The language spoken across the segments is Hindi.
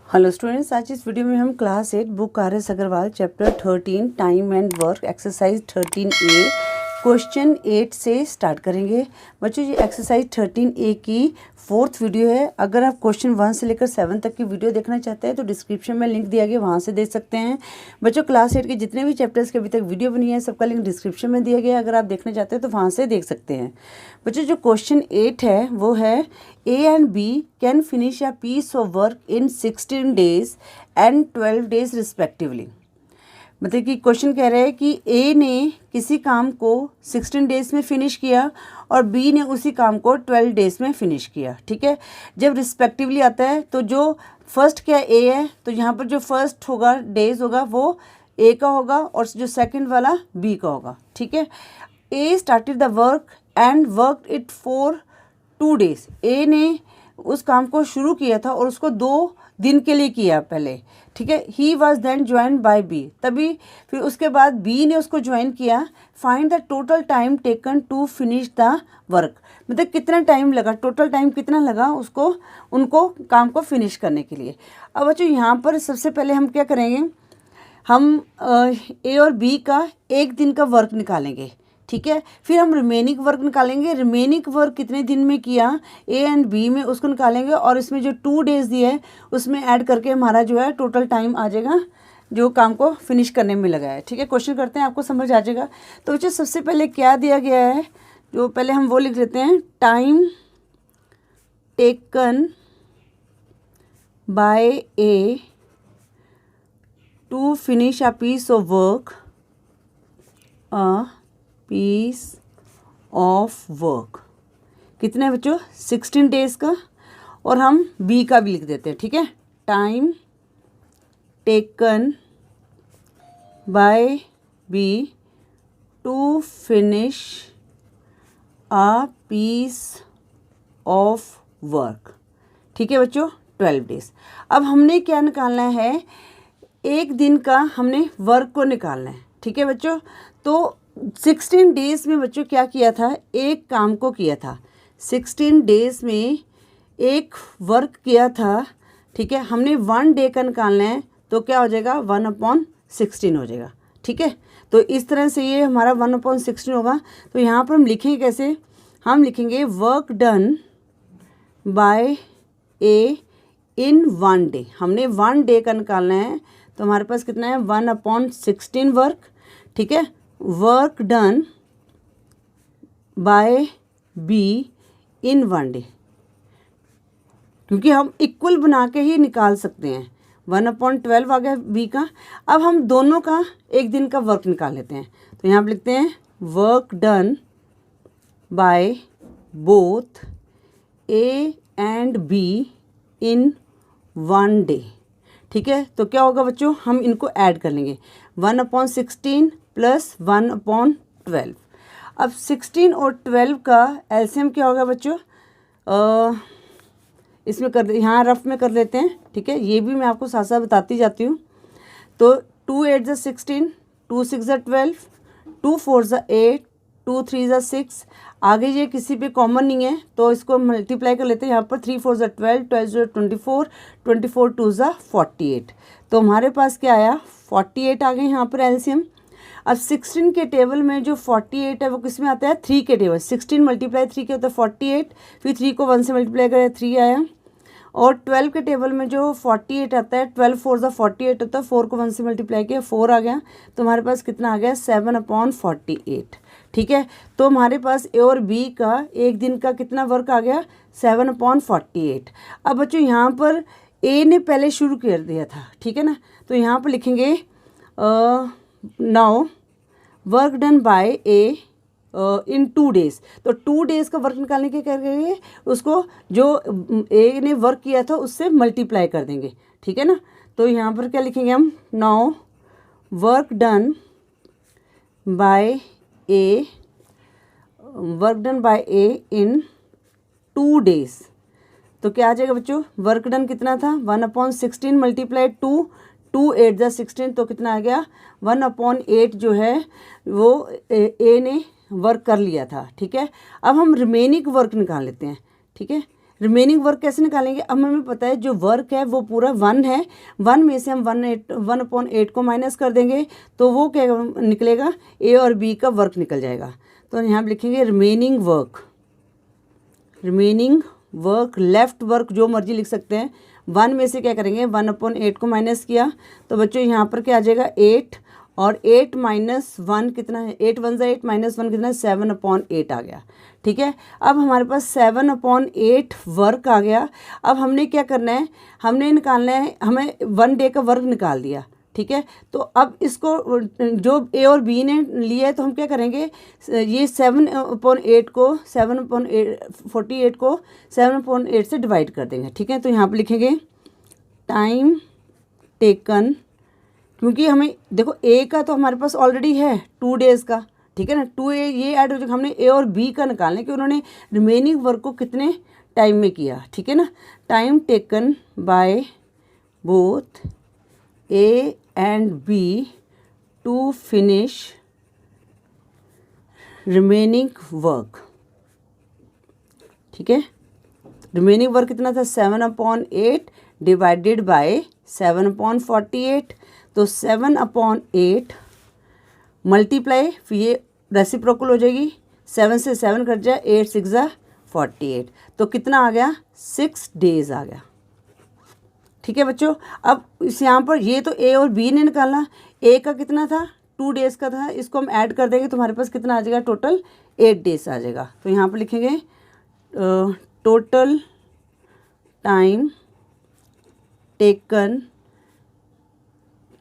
हेलो स्टूडेंट्स, आज इस वीडियो में हम class 8 book R S. Agarwal chapter 13 time and work exercise 13A question 8 से स्टार्ट करेंगे। बच्चों, ये एक्सरसाइज 13A की 4th वीडियो है। अगर आप क्वेश्चन 1 से लेकर 7 तक की वीडियो देखना चाहते हैं तो डिस्क्रिप्शन में लिंक दिया गया, वहाँ से देख सकते हैं। बच्चों, क्लास 8 के जितने भी चैप्टर्स के अभी तक वीडियो बनी है सबका लिंक डिस्क्रिप्शन में दिया गया है। अगर आप देखना चाहते हैं तो वहाँ से देख सकते हैं। बच्चों, जो क्वेश्चन 8 है वो है A and B can finish a piece of work in 16 days and 12 days respectively। मतलब कि क्वेश्चन कह रहे हैं कि A ने किसी काम को 16 डेज़ में फिनिश किया और B ने उसी काम को 12 डेज़ में फिनिश किया। ठीक है, जब रिस्पेक्टिवली आता है तो जो फर्स्ट क्या A है तो यहाँ पर जो फर्स्ट होगा डेज होगा वो A का होगा और जो सेकंड वाला B का होगा। ठीक है, A started the work and work it for 2 days. A ने उस काम को शुरू किया था और उसको 2 दिन के लिए किया पहले। ठीक है, he was then join by B, तभी फिर उसके बाद बी ने उसको ज्वाइन किया। Find the total time taken to finish the work, मतलब कितना टाइम लगा, टोटल टाइम कितना लगा उसको उनको काम को फिनिश करने के लिए। अब बच्चों, यहाँ पर सबसे पहले हम क्या करेंगे, हम ए और बी का एक दिन का वर्क निकालेंगे। ठीक है, फिर हम रिमेनिंग वर्क निकालेंगे। रिमेनिंग वर्क कितने दिन में किया ए एंड बी में उसको निकालेंगे और इसमें जो 2 डेज़ दिए है उसमें ऐड करके हमारा जो है टोटल टाइम आ जाएगा जो काम को फिनिश करने में लगा है। ठीक है, क्वेश्चन करते हैं, आपको समझ आ जाएगा। तो बच्चों, सबसे पहले क्या दिया गया है, जो पहले हम वो लिख लेते हैं, time taken by A to finish a piece of work, piece of work कितने हैं बच्चों, 16 डेज़ का। और हम बी का भी लिख देते हैं। ठीक है, time taken by B to finish a piece of work. ठीक है बच्चों, 12 डेज़। अब हमने क्या निकालना है, एक दिन का हमने वर्क को निकालना है। ठीक है बच्चों, तो 16 डेज़ में बच्चों क्या किया था, एक काम को किया था। 16 डेज़ में एक वर्क किया था। ठीक है, हमने 1 डे का निकालना है तो क्या हो जाएगा, 1/16 हो जाएगा। ठीक है, तो इस तरह से ये हमारा 1/16 होगा। तो यहाँ पर हम लिखेंगे कैसे, हम लिखेंगे वर्क डन बाय ए इन 1 डे। हमने 1 डे का निकालना है तो हमारे पास कितना है, 1/16 वर्क। ठीक है, work done bye be in 1 day, क्योंकि हम इक्वल बना के ही निकाल सकते हैं। 1/12 आ गया बी का। अब हम दोनों का एक दिन का वर्क निकाल लेते हैं। तो यहाँ पर लिखते हैं work done by both A and be in 1 day. ठीक है, तो क्या होगा बच्चों, हम इनको ऐड कर लेंगे, 1/16 प्लस 1/12। अब 16 और 12 का एलसीएम क्या होगा बच्चों, इसमें कर यहाँ रफ में कर लेते हैं। ठीक है, ये भी मैं आपको साथ साथ बताती जाती हूँ। तो 2 8 = 16, 2 6 = 12, 2 4 = 8, 2 3 = 6। आगे ये किसी पे कॉमन नहीं है तो इसको मल्टीप्लाई कर लेते हैं। यहाँ पर 3 4 = 12, 12 = 24, 24 2 = 48। तो हमारे पास क्या आया, 48 आ गए यहाँ पर एलसीएम। अब 16 के टेबल में जो 48 है वो किस में आता है, 3 के टेबल। 16 × 3 क्या होता है, 48। फिर 3 को 1 से मल्टीप्लाई करें, 3 आया। और 12 के टेबल में जो 48 आता है, 12 4 = 48 होता है, 4 को 1 से मल्टीप्लाई किया, 4 आ गया। तो हमारे पास कितना आ गया, 7/48। ठीक है, तो हमारे पास ए और बी का एक दिन का कितना वर्क आ गया, 7/48। अब बच्चों, यहाँ पर ए ने पहले शुरू कर दिया था। ठीक है ना, तो यहाँ पर लिखेंगे नाउ वर्क डन बाय ए इन 2 डेज़। तो 2 डेज़ का वर्क निकालने के क्या करेंगे, उसको जो ए ने वर्क किया था उससे मल्टीप्लाई कर देंगे। ठीक है ना, तो यहाँ पर क्या लिखेंगे हम, नाउ वर्क डन बाय ए, वर्क डन बाय ए इन 2 डेज़। तो क्या आ जाएगा बच्चों, वर्क डन कितना था, 1/16 मल्टीप्लाई 2, 2 8 = 16, तो कितना आ गया, 1/8 जो है वो ए ने वर्क कर लिया था। ठीक है, अब हम रिमेनिंग वर्क निकाल लेते हैं। ठीक है, रिमेनिंग वर्क कैसे निकालेंगे? अब हमें पता है जो वर्क है वो पूरा 1 है, 1 में से हम 1/8 को माइनस कर देंगे तो वो क्या निकलेगा, ए और बी का वर्क निकल जाएगा। तो यहाँ पे लिखेंगे रिमेनिंग वर्क, लेफ्ट वर्क जो मर्जी लिख सकते हैं। 1 में से क्या करेंगे, 1/8 को माइनस किया तो बच्चों यहाँ पर क्या आ जाएगा 8, और 8 माइनस 1 कितना है, 8 1 8 माइनस 1 कितना है, 7/8 आ गया। ठीक है, अब हमारे पास 7/8 वर्क आ गया। अब हमने क्या करना है, हमने निकालना है, हमें 1 डे का वर्क निकाल दिया। ठीक है, तो अब इसको जो ए और बी ने लिया है तो हम क्या करेंगे, ये 7/8 को 48 को 7/8 से डिवाइड कर देंगे। ठीक है, तो यहाँ पे लिखेंगे टाइम टेकन, क्योंकि हमें देखो ए का तो हमारे पास ऑलरेडी है 2 डेज़ का। ठीक है ना, 2 ये ऐड हो जाएगा। हमने ए और बी का निकालना है कि उन्होंने रिमेनिंग वर्क को कितने टाइम में किया। ठीक है ना, time taken by both A and B to finish remaining work. ठीक है, रिमेनिंग वर्क कितना था, 7/8 डिवाइडेड बाय 7/48, तो 7/8 मल्टीप्लाई, फिर ये रेसिप्रोकल हो जाएगी, 7 से 7 कट जाए, 8 6 48, तो कितना आ गया, 6 डेज़ आ गया। ठीक है बच्चों, अब इस यहाँ पर ये तो ए और बी ने निकाला, ए का कितना था 2 डेज़ का था, इसको हम ऐड कर देंगे तो हमारे पास कितना आ जाएगा, टोटल 8 डेज़ आ जाएगा। तो यहाँ पर लिखेंगे total time taken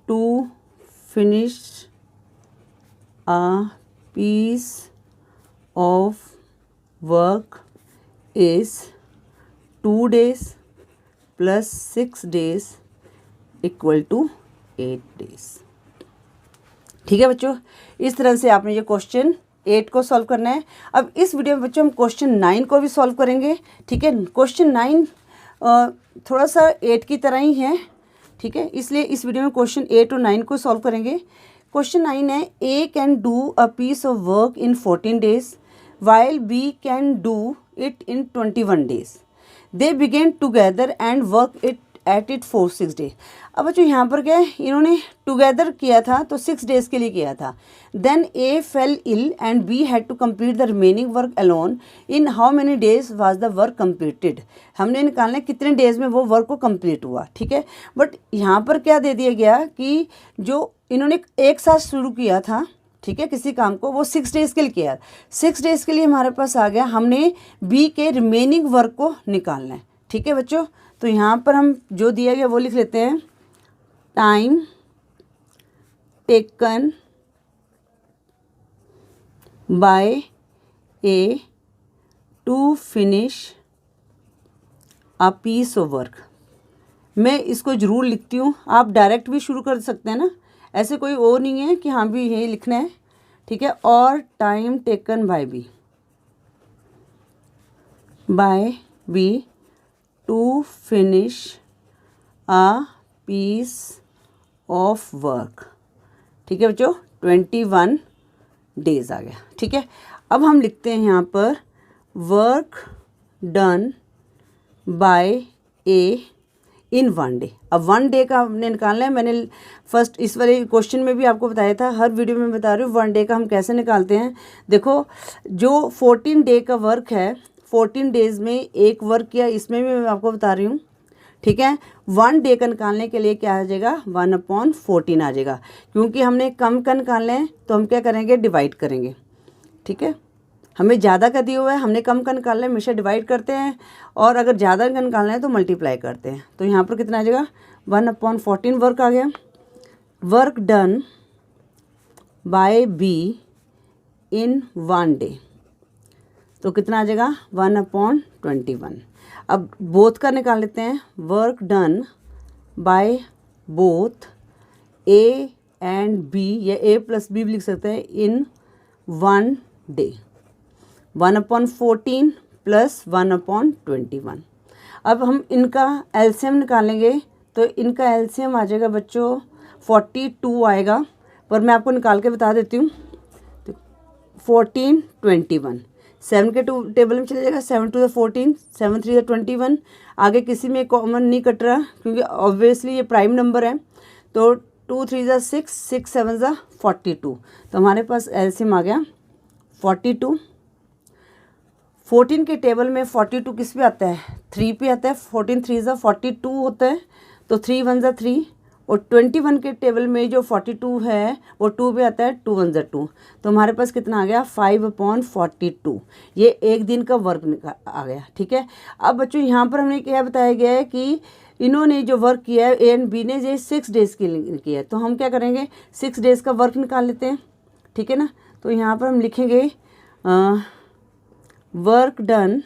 to finish a piece of work is 2 days plus 6 days equal to 8 days। ठीक है बच्चों, इस तरह से आपने ये क्वेश्चन 8 को सॉल्व करना है। अब इस वीडियो में बच्चों हम क्वेश्चन 9 को भी सॉल्व करेंगे। ठीक है, क्वेश्चन 9 थोड़ा सा 8 की तरह ही है। ठीक है, इसलिए इस वीडियो में क्वेश्चन 8 और 9 को सॉल्व करेंगे। क्वेश्चन 9 है, A can do a piece of work in 14 days while B can do it in 21 days. They begin together and work it at it for 6 days. अब बच्चों यहाँ पर क्या है, इन्होंने टुगेदर किया था तो 6 डेज़ के लिए किया था। Then A fell ill and B had to complete the remaining work alone. In how many days was the work completed. हमने निकालना है कितने डेज़ में वो वर्क को कंप्लीट हुआ। ठीक है, बट यहाँ पर क्या दे दिया गया कि जो इन्होंने एक साथ शुरू किया था, ठीक है, किसी काम को, वो 6 डेज़ के लिए किया। 6 डेज़ के लिए हमारे पास आ गया, हमने बी के रिमेनिंग वर्क को निकालना है। ठीक है बच्चों, तो यहाँ पर हम जो दिया गया वो लिख लेते हैं, time taken by A to finish a piece of work. मैं इसको ज़रूर लिखती हूँ, आप डायरेक्ट भी शुरू कर सकते हैं ना, ऐसे कोई और नहीं है कि हाँ भी यही लिखना है। ठीक है, और time taken by B to finish a piece of work. ठीक है बच्चों, 21 डेज़ आ गया। ठीक है, अब हम लिखते हैं यहाँ पर वर्क डन बाय ए इन 1 डे। अब 1 डे का हमने निकालना है। मैंने फर्स्ट इस वाले क्वेश्चन में भी आपको बताया था, हर वीडियो में बता रही हूँ 1 डे का हम कैसे निकालते हैं। देखो, जो 14 डे का वर्क है, 14 डेज़ में एक वर्क किया, इसमें भी मैं आपको बता रही हूँ। ठीक है, 1 डे का निकालने के लिए क्या आ जाएगा, 1/14 आ जाएगा। क्योंकि हमने कम का निकालना है तो हम क्या करेंगे, डिवाइड करेंगे। ठीक है, हमें ज़्यादा का दिया हुआ है, हमने कम का निकालना है, हमेशा डिवाइड करते हैं, और अगर ज़्यादा का निकालना है तो मल्टीप्लाई करते हैं। तो यहाँ पर कितना आ जाएगा, 1/14 वर्क आ गया। Work done bye be in 1 day, तो कितना आ जाएगा, 1/21। अब बोथ का निकाल लेते हैं, work done by both A and B, या ए प्लस बी भी लिख सकते हैं, इन 1 डे, 1/14 प्लस 1/21। अब हम इनका एलसीएम निकालेंगे, तो इनका एलसीएम आ जाएगा बच्चों 42 आएगा, पर मैं आपको निकाल के बता देती हूँ। 14 21 7 के टेबल में चले जाएगा, 7 2 14, 7 3 21। आगे किसी में कॉमन नहीं कट रहा क्योंकि ऑब्वियसली ये प्राइम नंबर है। तो 2 3 6, 6 7 42। तो हमारे पास एलसीएम आ गया 42। 14 के टेबल में 42 किस पे आता है, 3 पे आता है। 14 3 42 होता है, तो 3 1 3। और 21 के टेबल में जो 42 है वो 2 पे आता है, 2 1 2। तो हमारे पास कितना आ गया 5/42। ये एक दिन का वर्क आ गया। ठीक है, अब बच्चों यहाँ पर हमने क्या बताया गया है कि इन्होंने जो वर्क किया है ए एंड बी ने, ये 6 डेज़ के लिए किया है। तो हम क्या करेंगे 6 डेज़ का वर्क निकाल लेते हैं। ठीक है ना, तो यहाँ पर हम लिखेंगे वर्क डन।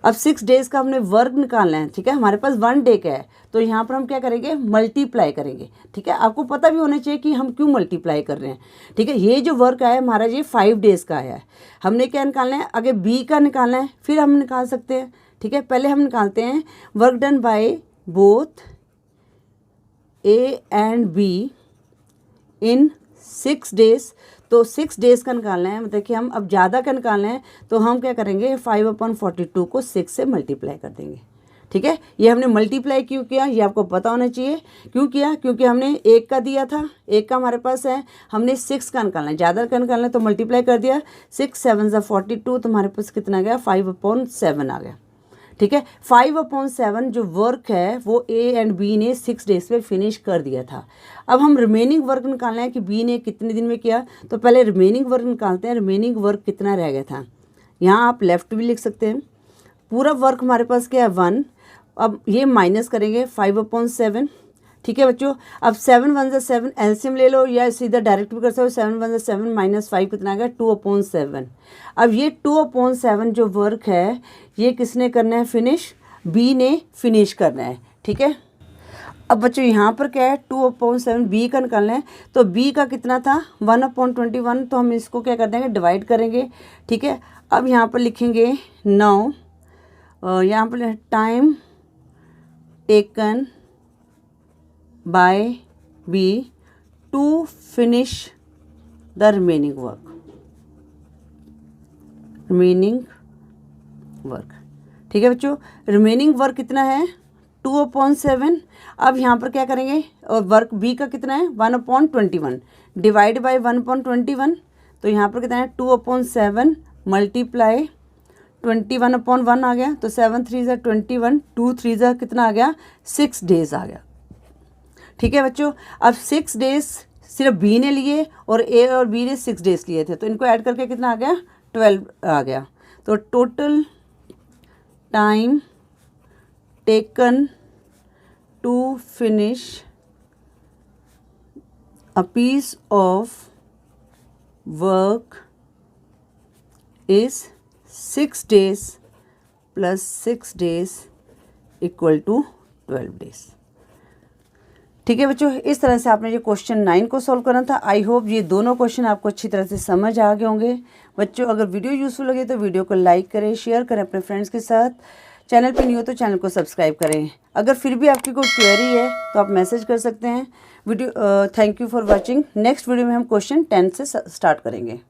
अब 6 डेज़ का हमने वर्क निकालना है। ठीक है, हमारे पास 1 डे का है, तो यहाँ पर हम क्या करेंगे मल्टीप्लाई करेंगे। ठीक है, आपको पता भी होना चाहिए कि हम क्यों मल्टीप्लाई कर रहे हैं। ठीक है, ये जो वर्क आया हमारा ये 5 डेज़ का आया है। हमने क्या निकालना है, आगे बी का निकालना है, फिर हम निकाल सकते हैं। ठीक है, पहले हम निकालते हैं work done by both A and be in 6 days. तो 6 डेज़ का निकालना है, मतलब कि हम अब ज़्यादा का निकालना है, तो हम क्या करेंगे 5/42 को 6 से मल्टीप्लाई कर देंगे। ठीक है, ये हमने मल्टीप्लाई क्यों किया ये आपको पता होना चाहिए। क्यों किया, क्योंकि हमने 1 का दिया था, 1 का हमारे पास है, हमने 6 का निकालना है, ज़्यादा का निकालना है, तो मल्टीप्लाई कर दिया। 6 7 42, तो हमारे पास कितना आ गया 5/7 आ गया। ठीक है, 5/7 जो वर्क है वो ए एंड बी ने 6 डेज़ में फिनिश कर दिया था। अब हम रिमेनिंग वर्क निकालना है कि बी ने कितने दिन में किया, तो पहले रिमेनिंग वर्क निकालते हैं। रिमेनिंग वर्क कितना रह गया था, यहाँ आप लेफ्ट भी लिख सकते हैं। पूरा वर्क हमारे पास क्या है 1। अब ये माइनस करेंगे 5/7। ठीक है बच्चों, अब 7 1 7 एलसीएम ले लो या सीधा डायरेक्ट भी कर सकते हो। 7 1 7 -5 कितना आ गया 2/7। अब ये 2/7 जो वर्क है ये किसने करना है फिनिश, बी ने फिनिश करना है। ठीक है, अब बच्चों यहाँ पर क्या है 2/7 बी का निकालना है, तो बी का कितना था 1/21। तो हम इसको क्या कर देंगे डिवाइड करेंगे। ठीक है, अब यहाँ पर लिखेंगे 9, यहाँ पर time taken by B to finish the remaining work। ठीक है बच्चों, रिमेनिंग वर्क कितना है 2/7। अब यहाँ पर क्या करेंगे, और वर्क बी का कितना है 1/21 डिवाइड बाय 1/21। तो यहाँ पर कितना है 2/7 मल्टीप्लाई 21/1 आ गया, तो 7 3 21, 2 3 कितना आ गया 6 डेज़ आ गया। ठीक है बच्चों, अब 6 डेज़ सिर्फ बी ने लिए और ए और बी ने 6 डेज़ लिए थे, तो इनको ऐड करके कितना आ गया 12 आ गया। तो total time taken to finish a piece of work is 6 days plus 6 days equal to 12 days. ठीक है बच्चों, इस तरह से आपने ये क्वेश्चन 9 को सॉल्व करना था। आई होप ये दोनों क्वेश्चन आपको अच्छी तरह से समझ आ गए होंगे। बच्चों अगर वीडियो यूज़फुल लगे तो वीडियो को लाइक करें, शेयर करें अपने फ्रेंड्स के साथ। चैनल पे नहीं हो तो चैनल को सब्सक्राइब करें। अगर फिर भी आपकी कोई क्वेरी है तो आप मैसेज कर सकते हैं। Thank you for watching. Next video में हम क्वेश्चन 10 से स्टार्ट करेंगे।